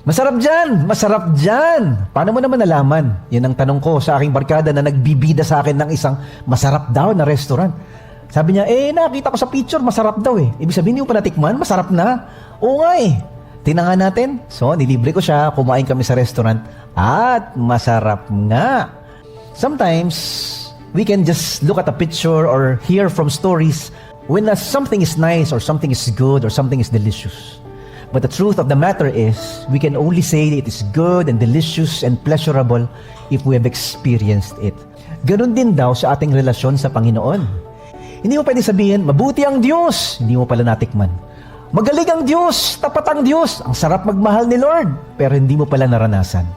Masarap dyan! Masarap dyan! Paano mo naman nalaman? Yan ang tanong ko sa aking barkada na nagbibida sa akin ng isang masarap daw na restaurant. Sabi niya, nakita ko sa picture, masarap daw eh. Ibig sabihin, hindi mo pa natikman, masarap na. Oo nga eh. Tinangan natin. So, nilibre ko siya, kumain kami sa restaurant, at masarap nga. Sometimes, we can just look at a picture or hear from stories when something is nice or something is good or something is delicious. But the truth of the matter is, we can only say it is good and delicious and pleasurable if we have experienced it. Ganon din daw sa ating relasyon sa Panginoon. Hindi mo pwede sabihin, mabuti ang Diyos, hindi mo pala natikman. Magaling ang Diyos, tapat ang Diyos, ang sarap magmahal ni Lord, pero hindi mo pala naranasan.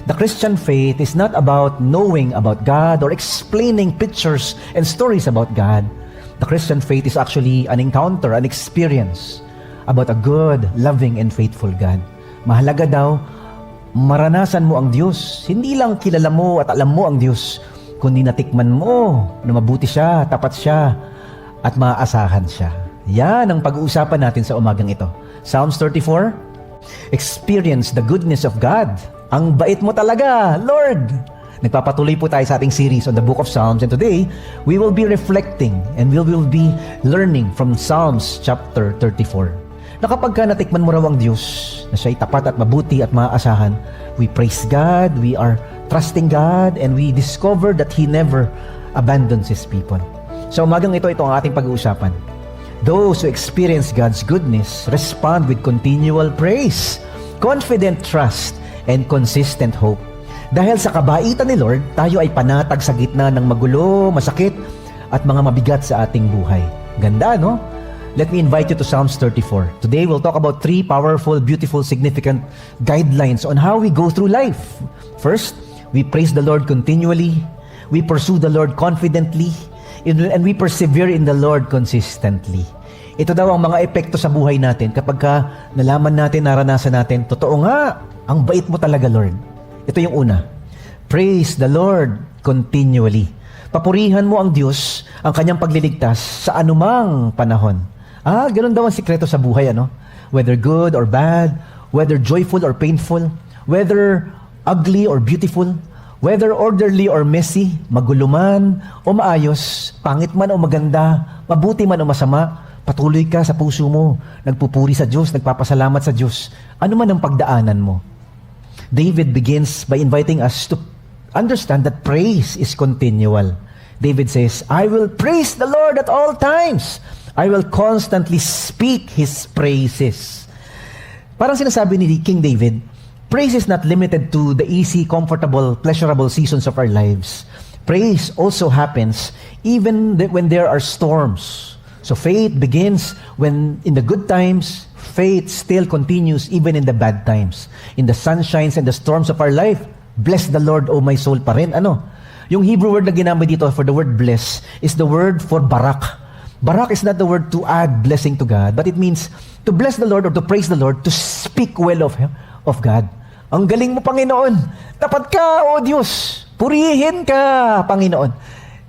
The Christian faith is not about knowing about God or explaining pictures and stories about God. The Christian faith is actually an encounter, an experience about a good, loving, and faithful God. Mahalaga daw, maranasan mo ang Diyos. Hindi lang kilala mo at alam mo ang Diyos, kundi natikman mo na mabuti siya, tapat siya, at maaasahan siya. Yan ang pag-uusapan natin sa umagang ito. Psalms 34, experience the goodness of God. Ang bait mo talaga, Lord! Nagpapatuloy po tayo sa ating series on the book of Psalms, and today, we will be reflecting and we will be learning from Psalms chapter 34. Na kapag ka natikman mo raw ang Diyos, na siya'y tapat at mabuti at maaasahan, we praise God, we are trusting God, and we discover that He never abandons His people. So umagang ito ang ating pag-uusapan. Those who experience God's goodness respond with continual praise, confident trust, and consistent hope. Dahil sa kabaitan ni Lord, tayo ay panatag sa gitna ng magulo, masakit, at mga mabigat sa ating buhay. Ganda, no? Let me invite you to Psalms 34. Today, we'll talk about 3 powerful, beautiful, significant guidelines on how we go through life. First, we praise the Lord continually. We pursue the Lord confidently. And we persevere in the Lord consistently. Ito daw ang mga epekto sa buhay natin kapag ka nalaman natin, naranasan natin, totoo nga, ang bait mo talaga, Lord. Ito yung una. Praise the Lord continually. Papurihan mo ang Diyos, ang kanyang pagliligtas sa anumang panahon. Ganun daw ang sikreto sa buhay, ano? Whether good or bad, whether joyful or painful, whether ugly or beautiful, whether orderly or messy, magulo man o maayos, pangit man o maganda, mabuti man o masama, patuloy ka sa puso mo, nagpupuri sa Diyos, nagpapasalamat sa Diyos, ano man ang pagdaanan mo. David begins by inviting us to understand that praise is continual. David says, I will praise the Lord at all times. I will constantly speak His praises. Parang sinasabi ni King David, praise is not limited to the easy, comfortable, pleasurable seasons of our lives. Praise also happens even when there are storms. So faith begins when in the good times, faith still continues even in the bad times. In the sunshines and the storms of our life, bless the Lord, O my soul pa rin. Yung Hebrew word na ginamit dito for the word bless is the word for barak. Barak is not the word to add blessing to God, but it means to bless the Lord or to praise the Lord, to speak well of God. Ang galing mo, Panginoon. Tapat ka, O Diyos. Purihin ka, Panginoon.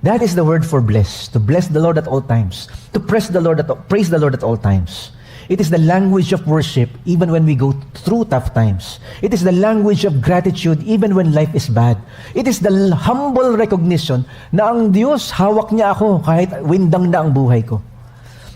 That is the word for bless. To bless the Lord at all times. To praise the Lord at all times. It is the language of worship even when we go through tough times. It is the language of gratitude even when life is bad. It is the humble recognition na ang Diyos, hawak niya ako kahit windang na ang buhay ko.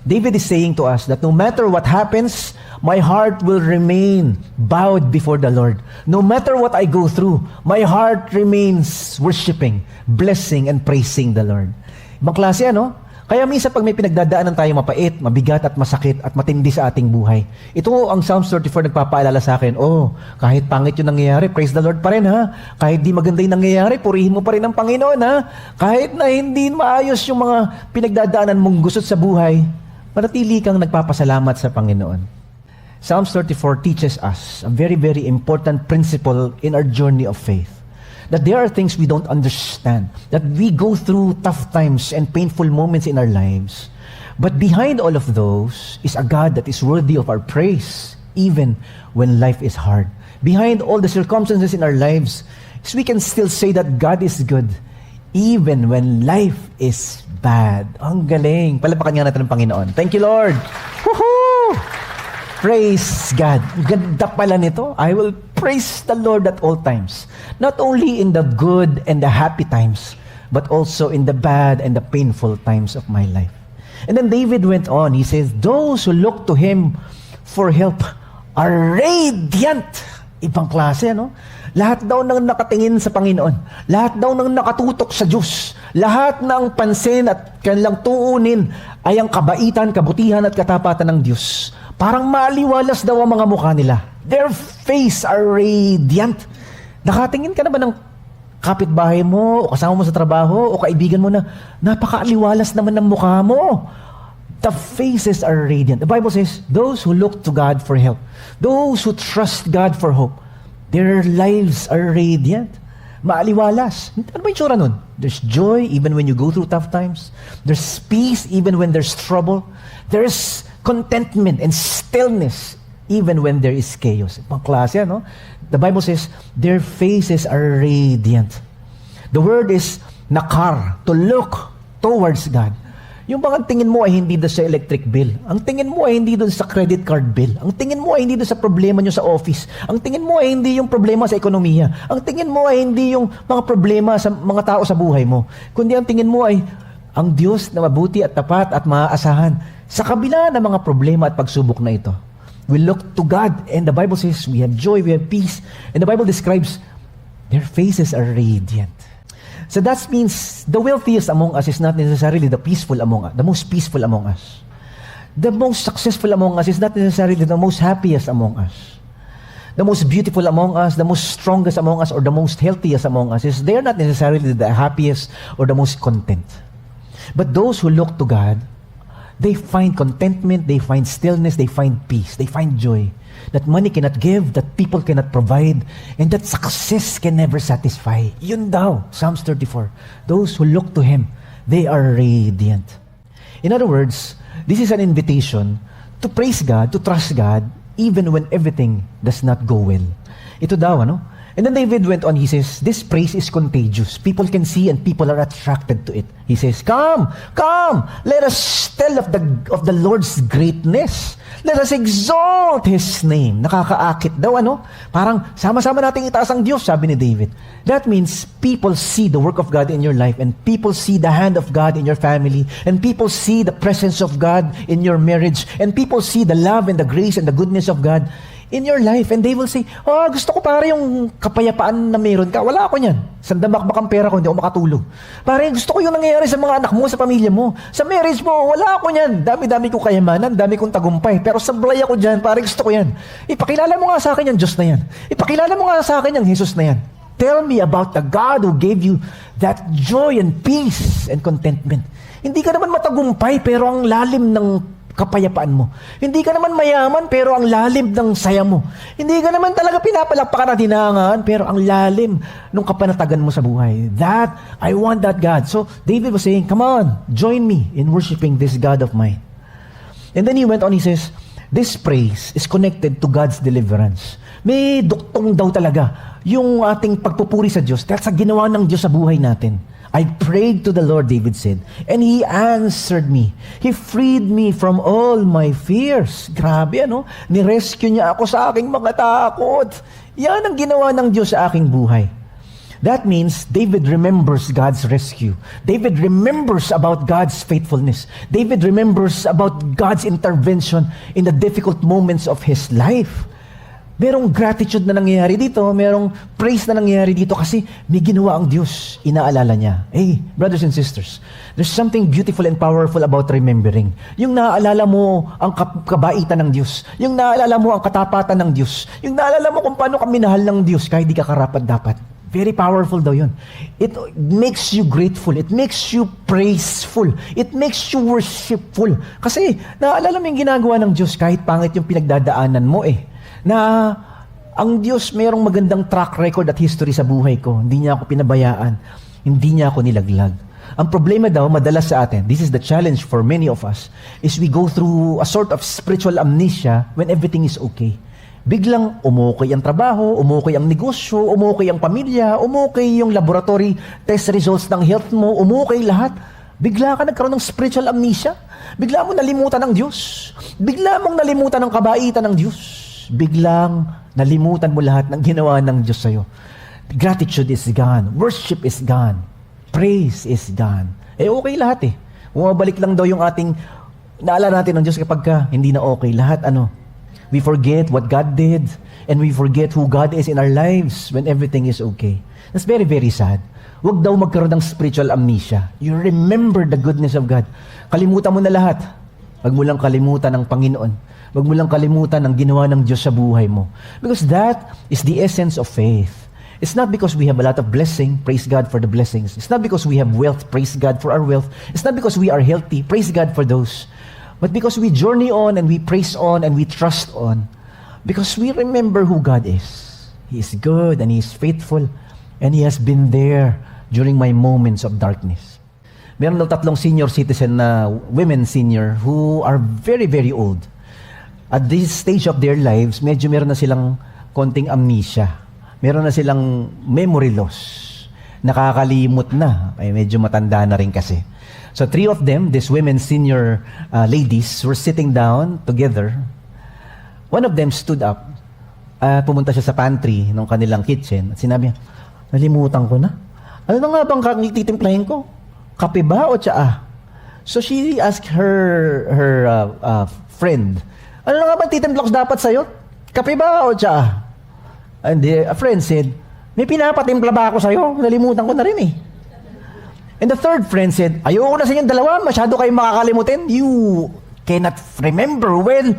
David is saying to us that no matter what happens, my heart will remain bowed before the Lord. No matter what I go through, my heart remains worshiping, blessing, and praising the Lord. Ibang klase, ano? Kaya minsan pag may pinagdadaanan tayo mapait, mabigat at masakit at matindi sa ating buhay, ito ang Psalms 34 nagpapaalala sa akin, kahit pangit yung nangyayari, praise the Lord pa rin, ha? Kahit di maganda yung nangyayari, purihin mo pa rin ang Panginoon, ha? Kahit na hindi maayos yung mga pinagdadaanan mong gusot sa buhay, manatili kang nagpapasalamat sa Panginoon. Psalms 34 teaches us a very, very important principle in our journey of faith. That there are things we don't understand, that we go through tough times and painful moments in our lives. But behind all of those is a God that is worthy of our praise, even when life is hard. Behind all the circumstances in our lives, we can still say that God is good, even when life is bad. Ang galing. Palapakan nga natin ang Panginoon. Thank you, Lord. Woohoo! Praise God. Ganda pala nito. I will praise the Lord at all times. Not only in the good and the happy times, but also in the bad and the painful times of my life. And then David went on. He says, those who look to Him for help are radiant. Ibang klase, no? Lahat daw ng nakatingin sa Panginoon. Lahat daw ng nakatutok sa Diyos. Lahat ng pansin at kanilang tuunin ay ang kabaitan, kabutihan at katapatan ng Diyos. Parang maliwalas daw ang mga mukha nila. Their face are radiant. Nakatingin ka na ba ng kapitbahay mo, o kasama mo sa trabaho, o kaibigan mo na napakaaliwalas naman ng mukha mo? The faces are radiant. The Bible says, those who look to God for help, those who trust God for hope, their lives are radiant. Maaliwalas. Ano ba yung tsura nun? There's joy even when you go through tough times. There's peace even when there's trouble. There's contentment and stillness even when there is chaos. Pang klase, no? The Bible says, their faces are radiant. The word is nakar, to look towards God. Yung bang ang tingin mo ay hindi doon sa electric bill. Ang tingin mo ay hindi doon sa credit card bill. Ang tingin mo ay hindi doon sa problema nyo sa office. Ang tingin mo ay hindi yung problema sa ekonomiya. Ang tingin mo ay hindi yung mga problema sa mga tao sa buhay mo. Kundi ang tingin mo ay ang Diyos na mabuti at tapat at maaasahan sa kabila ng mga problema at pagsubok na ito. We look to God and the Bible says we have joy, we have peace. And the Bible describes their faces are radiant. So that means the wealthiest among us is not necessarily the peaceful among us, the most peaceful among us. The most successful among us is not necessarily the most happiest among us. The most beautiful among us, the most strongest among us, or the most healthiest among us is they are not necessarily the happiest or the most content. But those who look to God, they find contentment, they find stillness, they find peace, they find joy that money cannot give, that people cannot provide, and that success can never satisfy. Yun daw, Psalms 34. Those who look to Him, they are radiant. In other words, this is an invitation to praise God, to trust God, even when everything does not go well. Ito daw, ano? And then David went on, he says, this praise is contagious. People can see and people are attracted to it. He says, come, let us tell of the Lord's greatness. Let us exalt His name. Nakakaakit daw, ano? Parang sama-sama nating itaas ang Diyos, sabi ni David. That means people see the work of God in your life and people see the hand of God in your family and people see the presence of God in your marriage and people see the love and the grace and the goodness of God in your life, and they will say, oh, gusto ko pare yung kapayapaan na meron ka. Wala ako niyan. Sandamakbak ang pera ko, hindi ako makatulog. Pare, gusto ko yung nangyayari sa mga anak mo, sa pamilya mo. Sa marriage mo, wala ako niyan. Dami-dami kong kayamanan, dami kong tagumpay. Pero sablay ako dyan, pare, gusto ko yan. Ipakilala mo nga sa akin yung Diyos na yan. Ipakilala mo nga sa akin yung Jesus na yan. Tell me about the God who gave you that joy and peace and contentment. Hindi ka naman matagumpay, pero ang lalim ng kapayapaan mo. Hindi ka naman mayaman, pero ang lalim ng saya mo. Hindi ka naman talaga pinapalakpakan at hinangaan, pero ang lalim ng kapanatagan mo sa buhay. I want that God. So, David was saying, come on, join me in worshiping this God of mine. And then he went on, he says, this praise is connected to God's deliverance. May duktong daw talaga yung ating pagpupuri sa Diyos dahil sa ginawa ng Diyos sa buhay natin. I prayed to the Lord, David said, and He answered me. He freed me from all my fears. Grabe, ano? Nirescue niya ako sa aking mga takot. Yan ang ginawa ng Diyos sa aking buhay. That means David remembers God's rescue. David remembers about God's faithfulness. David remembers about God's intervention in the difficult moments of his life. Merong gratitude na nangyayari dito, merong praise na nangyayari dito kasi may ginawa ang Diyos, inaalala niya. Hey, brothers and sisters, there's something beautiful and powerful about remembering. Yung naaalala mo ang kabaitan ng Diyos, yung naaalala mo ang katapatan ng Diyos, yung naaalala mo kung paano ka minahal ng Diyos kahit di ka karapat-dapat. Very powerful daw yun. It makes you grateful. It makes you praiseful. It makes you worshipful. Kasi naaalala mo yung ginagawa ng Diyos kahit pangit yung pinagdadaanan mo na ang Diyos mayroong magandang track record at history sa buhay ko. Hindi niya ako pinabayaan. Hindi niya ako nilaglag. Ang problema daw, madalas sa atin, this is the challenge for many of us, is we go through a sort of spiritual amnesia when everything is okay. Biglang umukay ang trabaho, umukay ang negosyo, umukay ang pamilya, umukay yung laboratory test results ng health mo, umukay lahat. Bigla ka nagkaroon ng spiritual amnesia. Bigla mo nalimutan ng Diyos. Bigla mong nalimutan ng kabaitan ng Diyos. Biglang nalimutan mo lahat ng ginawa ng Diyos sa'yo. Gratitude is gone. Worship is gone. Praise is gone. Okay lahat eh. Bumabalik lang daw yung ating, naalala natin ng Diyos kapag hindi na okay. Lahat we forget what God did and we forget who God is in our lives when everything is okay. That's very, very sad. Huwag daw magkaroon ng spiritual amnesia. You remember the goodness of God. Kalimutan mo na lahat. Huwag mo lang kalimutan ng Panginoon. Huwag mo lang kalimutan ang ginawa ng Diyos sa buhay mo. Because that is the essence of faith. It's not because we have a lot of blessing, praise God for the blessings. It's not because we have wealth, praise God for our wealth. It's not because we are healthy, praise God for those. But because we journey on and we praise on and we trust on. Because we remember who God is. He is good and He is faithful. And He has been there during my moments of darkness. Meron daw 3 senior citizen na women senior who are very, very old. At this stage of their lives, medyo meron na silang konting amnesia. Meron na silang memory loss. Nakakalimot na. Ay, medyo matanda na rin kasi. So 3 of them, these women senior ladies, were sitting down together. One of them stood up. Pumunta siya sa pantry ng kanilang kitchen at sinabi niya, nalimutan ko na. Ano na nga bang titimplahin ko? Kape ba o tsaa? So she asked her friend, ano na nga bang titimplak dapat sa'yo? Kape ba o tsaa? And a friend said, may pinapatimpla ba ako sa'yo? Nalimutan ko na rin eh. And the third friend said, ayoko na sa inyong dalawa, masyado kayong makakalimutin. You cannot remember well.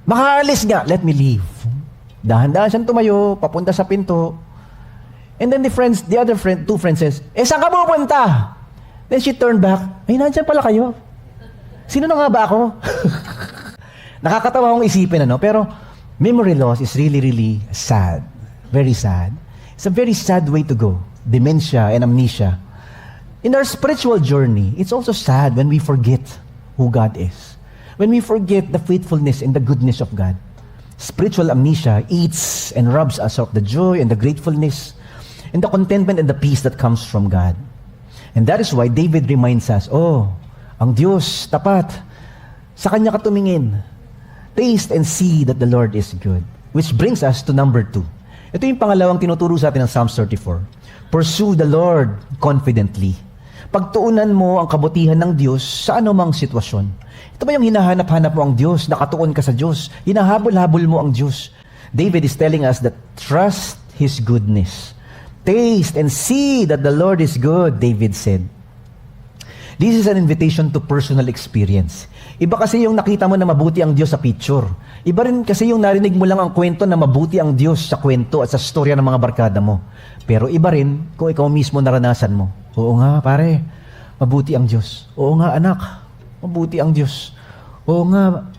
Makaalis nga, let me leave. Dahan-dahan siyang tumayo, papunta sa pinto. And then the other friend, 2 friends says, saan ka pupunta? Then she turned back, ay, nandiyan pala kayo. Sino na nga ba ako? Nakakatawa akong isipin, pero memory loss is really, really sad. Very sad. It's a very sad way to go. Dementia and amnesia. In our spiritual journey, it's also sad when we forget who God is. When we forget the faithfulness and the goodness of God. Spiritual amnesia eats and robs us of the joy and the gratefulness and the contentment and the peace that comes from God. And that is why David reminds us, ang Diyos, tapat, sa Kanya ka tumingin. Taste and see that the Lord is good. Which brings us to number 2. Ito yung pangalawang tinuturo sa atin ng Psalms 34. Pursue the Lord confidently. Pagtuunan mo ang kabutihan ng Diyos sa anumang sitwasyon. Ito ba yung hinahanap-hanap mo ang Diyos, nakatuon ka sa Diyos, hinahabol-habol mo ang Diyos. David is telling us that trust His goodness. Taste and see that the Lord is good, David said. This is an invitation to personal experience. Iba kasi yung nakita mo na mabuti ang Diyos sa picture. Iba rin kasi yung narinig mo lang ang kwento na mabuti ang Diyos sa kwento at sa storya ng mga barkada mo. Pero iba rin kung ikaw mismo naranasan mo. Oo nga, pare, mabuti ang Diyos. Oo nga, anak, mabuti ang Diyos. Oo nga,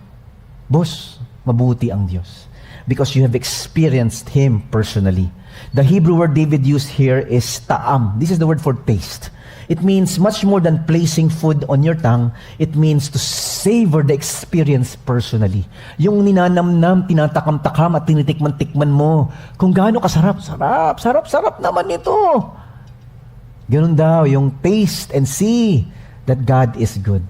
boss, mabuti ang Diyos. Because you have experienced Him personally. The Hebrew word David used here is ta'am. This is the word for taste. It means much more than placing food on your tongue. It means to savor the experience personally. Yung ninanamnam, tinatakam-takam at tinitikman-tikman mo. Kung gaano kasarap, sarap naman ito. Ganun daw, yung taste and see that God is good.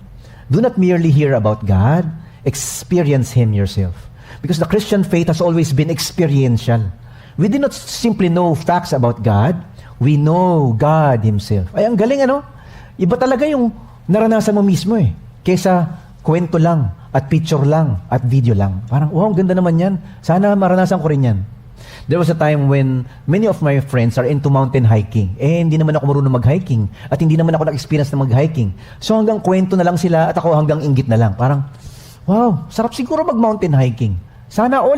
Do not merely hear about God, experience Him yourself. Because the Christian faith has always been experiential. We do not simply know facts about God, we know God Himself. Ay, ang galing, Iba talaga yung naranasan mo mismo kesa kwento lang, at picture lang, at video lang. Parang, wow, ang ganda naman yan. Sana maranasan ko rin yan. There was a time when many of my friends are into mountain hiking. Hindi naman ako marunong mag-hiking. At hindi naman ako nag-experience na mag-hiking. So hanggang kwento na lang sila at ako hanggang inggit na lang. Parang, wow, sarap siguro mag-mountain hiking. Sana all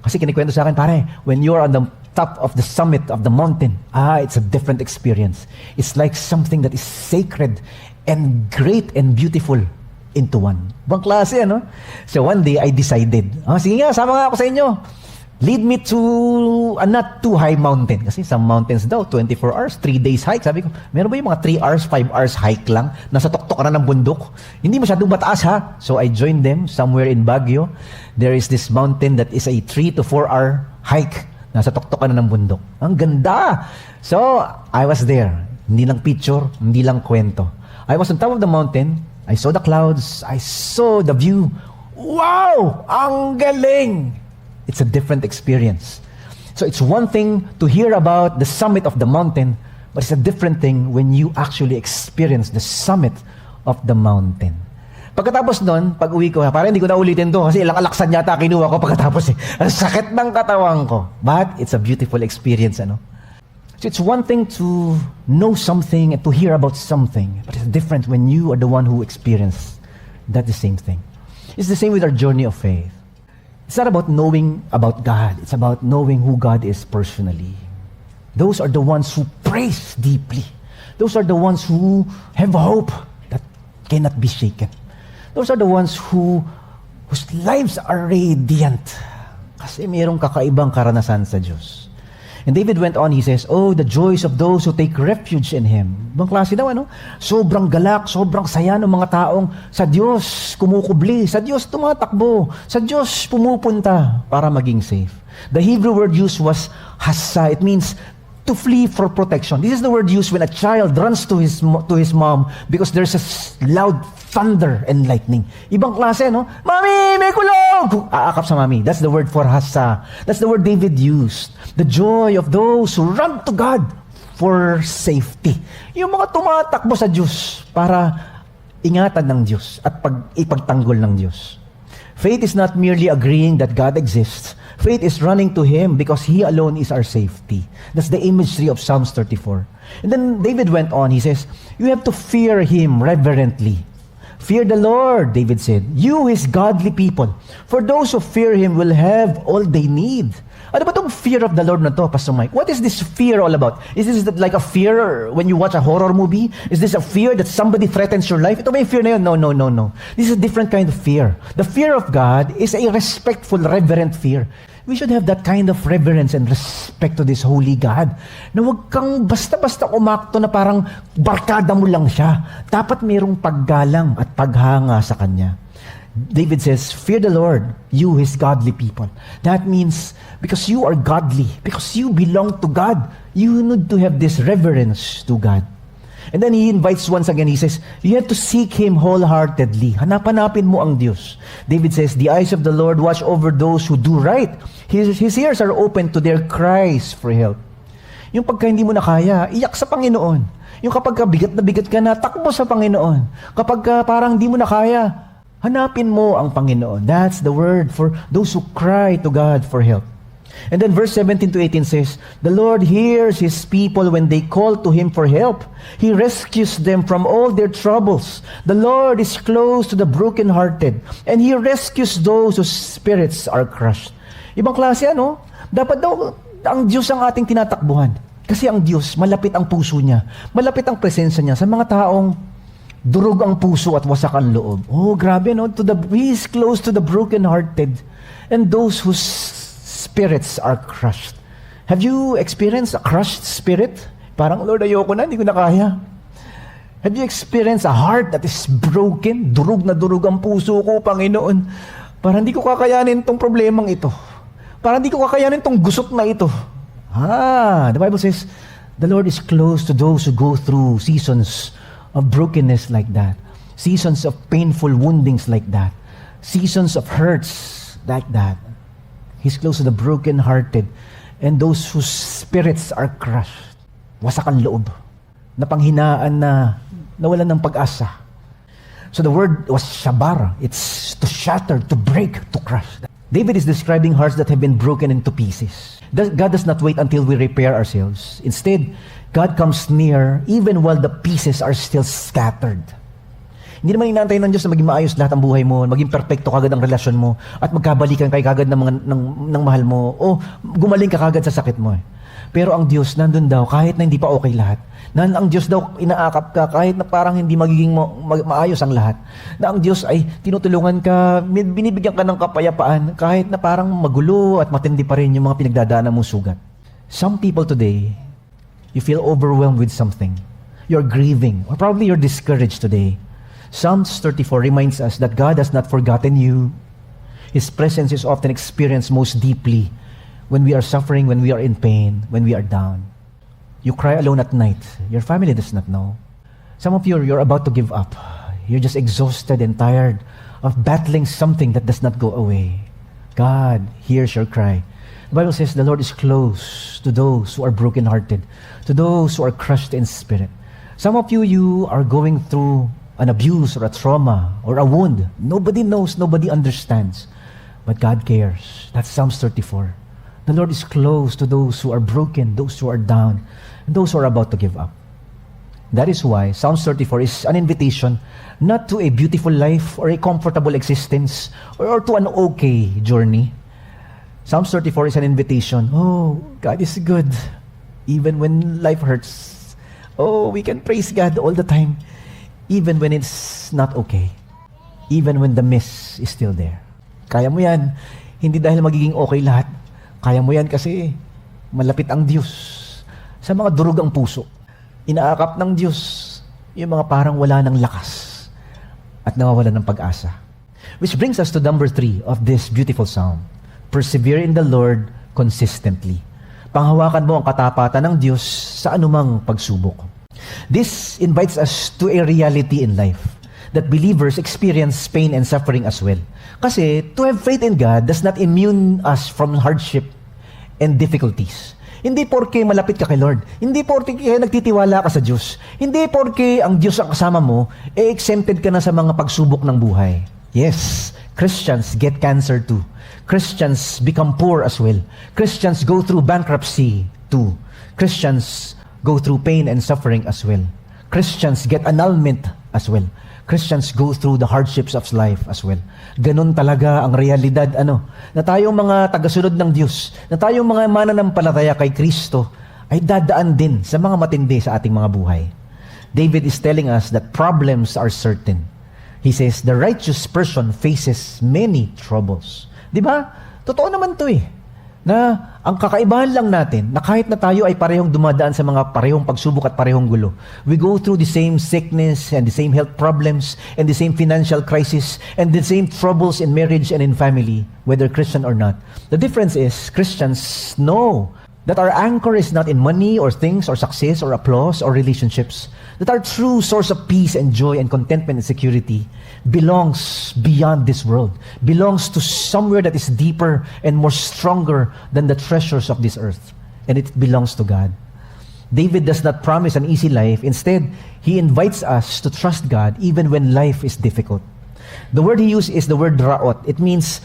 Kasi kinikwento sa akin, pare, when you're on the top of the summit of the mountain, it's a different experience. It's like something that is sacred and great and beautiful into one. Bang klase, So one day, I decided, sige nga, sama nga ako sa inyo. Lead me to a not too high mountain. Kasi some mountains daw, 24 hours, 3 days hike. Sabi ko, meron ba yung mga 3 hours, 5 hours hike lang? Nasa tuktok ka na ng bundok? Hindi masyadong mataas ha. So I joined them somewhere in Baguio. There is this mountain that is a 3 to 4 hour hike. Nasa tuktok ka na ng bundok. Ang ganda! So, I was there. Hindi lang picture, hindi lang kwento. I was on top of the mountain. I saw the clouds. I saw the view. Wow! Ang galing! It's a different experience. So it's one thing to hear about the summit of the mountain, but it's a different thing when you actually experience the summit of the mountain. Pagkatapos nun, pag uwi ko, parang hindi ko na ulitin to kasi ilang alaksan yata kinuha ko pagkatapos eh. Ang sakit ng katawan ko. But it's a beautiful experience, ano? So it's one thing to know something and to hear about something, but it's different when you are the one who experienced that the same thing. It's the same with our journey of faith. It's not about knowing about God. It's about knowing who God is personally. Those are the ones who praise deeply. Those are the ones who have hope that cannot be shaken. Those are the ones whose lives are radiant kasi mayroong kakaibang karanasan sa Diyos. And David went on, he says, oh, the joys of those who take refuge in Him. Ibang klase daw, ano? Sobrang galak, sobrang saya ng mga taong sa Diyos kumukubli, sa Diyos tumatakbo, sa Diyos pumupunta para maging safe. The Hebrew word used was hassa. It means to flee for protection. This is the word used when a child runs to his mom because there's a loud thunder and lightning. Ibang klase, no? Mami, may kulog! Aakap sa mami. That's the word for hassa. That's the word David used. The joy of those who run to God for safety. Yung mga tumatakbo sa Diyos para ingatan ng Diyos at ipagtanggol ng Diyos. Faith is not merely agreeing that God exists. Faith is running to Him because He alone is our safety. That's the imagery of Psalms 34. And then David went on, he says, you have to fear Him reverently. Fear the Lord, David said, you His godly people. For those who fear Him will have all they need. Ano ba itong fear of the Lord na to, Pastor Mike? What is this fear all about? Is this like a fear when you watch a horror movie? Is this a fear that somebody threatens your life? Ito ba yung fear na yun? No. This is a different kind of fear. The fear of God is a respectful, reverent fear. We should have that kind of reverence and respect to this holy God. Na huwag kang basta-basta umakto na parang barkada mo lang siya. Dapat mayroong paggalang at paghanga sa Kanya. David says, fear the Lord, you His godly people. That means, because you are godly, because you belong to God, you need to have this reverence to God. And then he invites once again, he says, you have to seek Him wholeheartedly. Hanap-hanapin mo ang Diyos. David says, the eyes of the Lord watch over those who do right. His ears are open to their cries for help. Yung pagka hindi mo na kaya, iyak sa Panginoon. Yung kapag bigat na bigat ka na, takbo sa Panginoon. Kapag parang hindi mo na kaya, hanapin mo ang Panginoon. That's the word for those who cry to God for help. And then verse 17 to 18 says, the Lord hears His people when they call to Him for help. He rescues them from all their troubles. The Lord is close to the brokenhearted, and He rescues those whose spirits are crushed. Ibang klase, ano? Dapat daw ang Diyos ang ating tinatakbuhan. Kasi ang Diyos, malapit ang puso niya. Malapit ang presensya niya sa mga taong durog ang puso at wasak ang loob. Oh, grabe, no? He is close to the brokenhearted and those whose spirits are crushed. Have you experienced a crushed spirit? Parang, Lord, ayoko na, hindi ko na kaya. Have you experienced a heart that is broken? Durog na durog ang puso ko, Panginoon. Parang hindi ko kakayanin tong problemang ito. Parang hindi ko kakayanin tong gusot na ito. The Bible says, the Lord is close to those who go through seasons of brokenness like that. Seasons of painful woundings like that. Seasons of hurts like that. He's close to the broken-hearted and those whose spirits are crushed. Wasak ang loob. Napanghinaan na nawalan ng pag-asa. So the word was shabar. It's to shatter, to break, to crush. David is describing hearts that have been broken into pieces. God does not wait until we repair ourselves. Instead, God comes near even while the pieces are still scattered. Hindi naman inaantay ng Diyos na maging maayos lahat ang buhay mo, maging perfecto kagad ang relasyon mo, at magkabalikan kay kagad ng mahal mo, o gumaling ka kagad sa sakit mo. Pero ang Diyos, nandun daw, kahit na hindi pa okay lahat. Ang Diyos daw, inaakap ka, kahit na parang hindi magiging maayos ang lahat. Na ang Diyos ay tinutulungan ka, binibigyan ka ng kapayapaan, kahit na parang magulo at matindi pa rin yung mga pinagdadaanan mong sugat. Some people today, you feel overwhelmed with something. You're grieving, or probably you're discouraged today. Psalms 34 reminds us that God has not forgotten you. His presence is often experienced most deeply when we are suffering, when we are in pain, when we are down. You cry alone at night. Your family does not know. Some of you, you're about to give up. You're just exhausted and tired of battling something that does not go away. God hears your cry. The Bible says the Lord is close to those who are brokenhearted, to those who are crushed in spirit. Some of you, you are going through an abuse or a trauma or a wound. Nobody knows, nobody understands. But God cares. That's Psalms 34. The Lord is close to those who are broken, those who are down, and those who are about to give up. That is why Psalms 34 is an invitation not to a beautiful life or a comfortable existence or to an okay journey. Psalms 34 is an invitation. Oh, God is good. Even when life hurts. Oh, we can praise God all the time. Even when it's not okay. Even when the mess is still there. Kaya mo yan. Hindi dahil magiging okay lahat. Kaya mo yan kasi malapit ang Diyos sa mga durugang puso. Inaakap ng Diyos yung mga parang wala ng lakas at nawawala ng pag-asa. Which brings us to number 3 of this beautiful psalm. Persevere in the Lord consistently. Panghawakan mo ang katapatan ng Diyos sa anumang pagsubok. This invites us to a reality in life that believers experience pain and suffering as well. Kasi to have faith in God does not immune us from hardship and difficulties. Hindi porke malapit ka kay Lord. Hindi porke nagtitiwala ka sa Diyos. Hindi porke ang Diyos ang kasama mo, exempted ka na sa mga pagsubok ng buhay. Yes, Christians get cancer too. Christians become poor as well. Christians go through bankruptcy too. Christians go through pain and suffering as well. Christians get annulment as well. Christians go through the hardships of life as well. Ganun talaga ang realidad, na tayong mga tagasunod ng Diyos, na tayong mga mananampalataya kay Kristo, ay dadaan din sa mga matindi sa ating mga buhay. David is telling us that problems are certain. He says, the righteous person faces many troubles. Di ba? Totoo naman to na ang kakaibahan lang natin, na kahit na tayo ay parehong dumadaan sa mga parehong pagsubok at parehong gulo. We go through the same sickness and the same health problems and the same financial crisis and the same troubles in marriage and in family, whether Christian or not. The difference is, Christians know that our anchor is not in money or things or success or applause or relationships, that our true source of peace and joy and contentment and security belongs beyond this world, belongs to somewhere that is deeper and more stronger than the treasures of this earth, and it belongs to God. David does not promise an easy life. Instead, he invites us to trust God even when life is difficult. The word he used is the word ra'ot. It means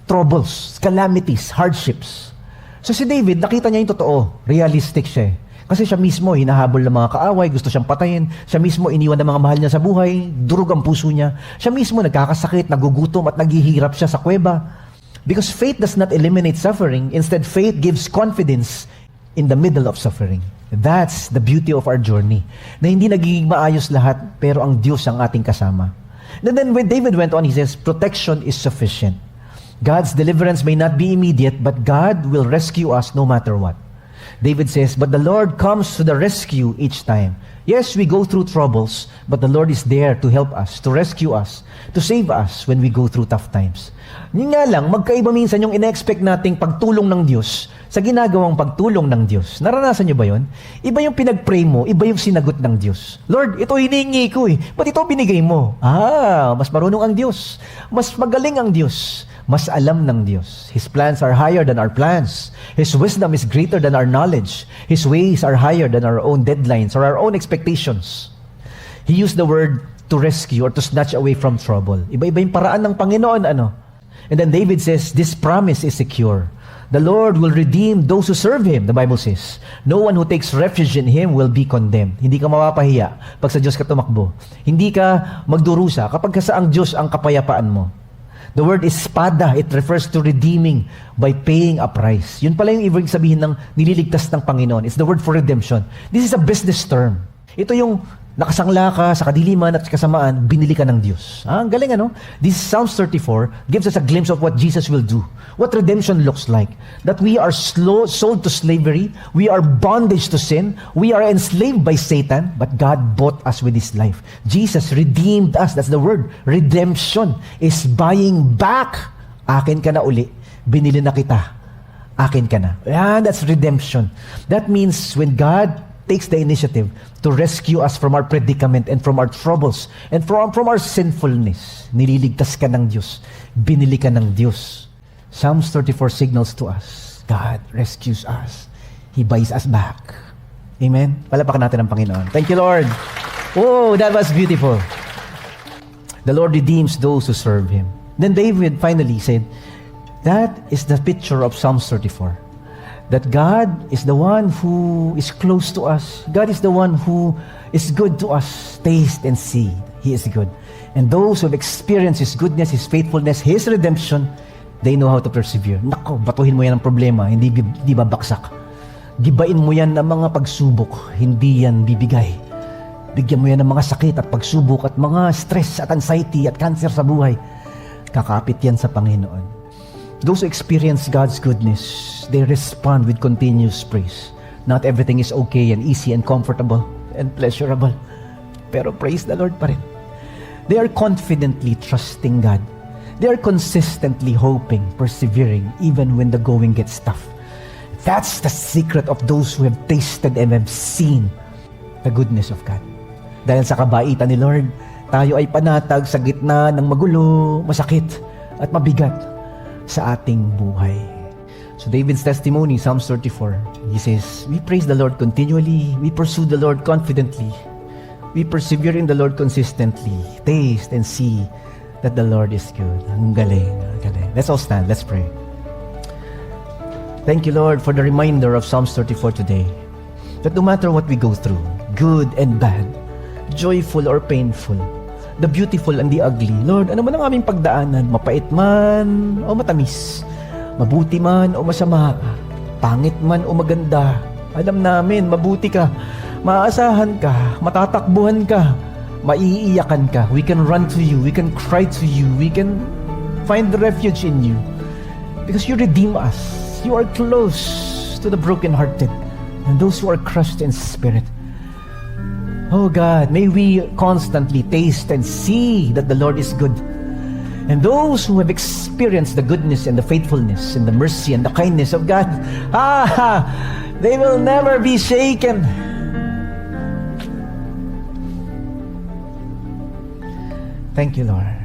troubles, calamities, hardships. So si David, nakita niya yung totoo. Realistic siya. Kasi siya mismo, hinahabol ng mga kaaway, gusto siyang patayin. Siya mismo, iniwan ng mga mahal niya sa buhay. Durog ang puso niya. Siya mismo, nagkakasakit, nagugutom at naghihirap siya sa kuweba. Because faith does not eliminate suffering. Instead, faith gives confidence in the middle of suffering. That's the beauty of our journey. Na hindi nagiging maayos lahat, pero ang Diyos ang ating kasama. And then when David went on, he says, protection is sufficient. God's deliverance may not be immediate, but God will rescue us no matter what. David says, but the Lord comes to the rescue each time. Yes, we go through troubles, but the Lord is there to help us, to rescue us, to save us when we go through tough times. Yun nga lang, magkaiba minsan yung ina-expect nating pagtulong ng Diyos sa ginagawang pagtulong ng Diyos. Naranasan niyo ba yun? Iba yung pinag-pray mo, iba yung sinagot ng Diyos. Lord, ito hinihingi ko ba't ito binigay mo? Mas marunong ang Diyos. Mas magaling ang Diyos. Mas alam ng Diyos. His plans are higher than our plans. His wisdom is greater than our knowledge. His ways are higher than our own deadlines or our own expectations. He used the word to rescue or to snatch away from trouble. Iba-iba yung paraan ng Panginoon, And then David says, this promise is secure. The Lord will redeem those who serve Him, the Bible says. No one who takes refuge in Him will be condemned. Hindi ka mapapahiya pag sa Diyos ka tumakbo. Hindi ka magdurusa kapag sa ang Diyos ang kapayapaan mo. The word espada, it refers to redeeming by paying a price. Yun pala yung ibig sabihin ng nililigtas ng Panginoon. It's the word for redemption. This is a business term. Ito yung nakasangla ka sa kadiliman at kasamaan, binili ka ng Diyos. Ang galing, This Psalms 34 gives us a glimpse of what Jesus will do. What redemption looks like. That we are sold to slavery. We are bondage to sin. We are enslaved by Satan. But God bought us with His life. Jesus redeemed us. That's the word. Redemption is buying back. Akin ka na uli. Binili na kita. Akin ka na. That's redemption. That means when God takes the initiative to rescue us from our predicament and from our troubles and from our sinfulness. Nililigtas ka ng Diyos. Binili ka ng Diyos. Psalms 34 signals to us, God rescues us. He buys us back. Amen? Palapakan natin ang Panginoon. Thank you, Lord. Oh, that was beautiful. The Lord redeems those who serve Him. Then David finally said, that is the picture of Psalms 34. That God is the one who is close to us. God is the one who is good to us. Taste and see, He is good. And those who have experienced His goodness, His faithfulness, His redemption, they know how to persevere. Nako, batuhin mo yan ang problema, hindi babaksak. Gibain mo yan ng mga pagsubok, hindi yan bibigay. Bigyan mo yan ng mga sakit at pagsubok at mga stress at anxiety at cancer sa buhay. Kakapit yan sa Panginoon. Those who experience God's goodness, they respond with continuous praise. Not everything is okay and easy and comfortable and pleasurable. Pero praise the Lord pa rin. They are confidently trusting God. They are consistently hoping, persevering, even when the going gets tough. That's the secret of those who have tasted and have seen the goodness of God. Dahil sa kabaitan ni Lord, tayo ay panatag sa gitna ng magulo, masakit, at mabigat sa ating buhay. So David's testimony, Psalms 34, he says, we praise the Lord continually, we pursue the Lord confidently, we persevere in the Lord consistently, taste and see that the Lord is good. Ang galing, ang galing. Let's all stand, let's pray. Thank you, Lord, for the reminder of Psalms 34 today, that no matter what we go through, good and bad, joyful or painful, the beautiful and the ugly, Lord, ano man ang aming pagdaanan, mapait man o matamis, mabuti man o masama, pangit man o maganda, alam namin, mabuti ka, maaasahan ka, matatakbuhan ka, maiiyakan ka. We can run to you, we can cry to you, we can find refuge in you, because you redeem us. You are close to the brokenhearted and those who are crushed in spirit. Oh God, may we constantly taste and see that the Lord is good. And those who have experienced the goodness and the faithfulness and the mercy and the kindness of God, they will never be shaken. Thank you, Lord.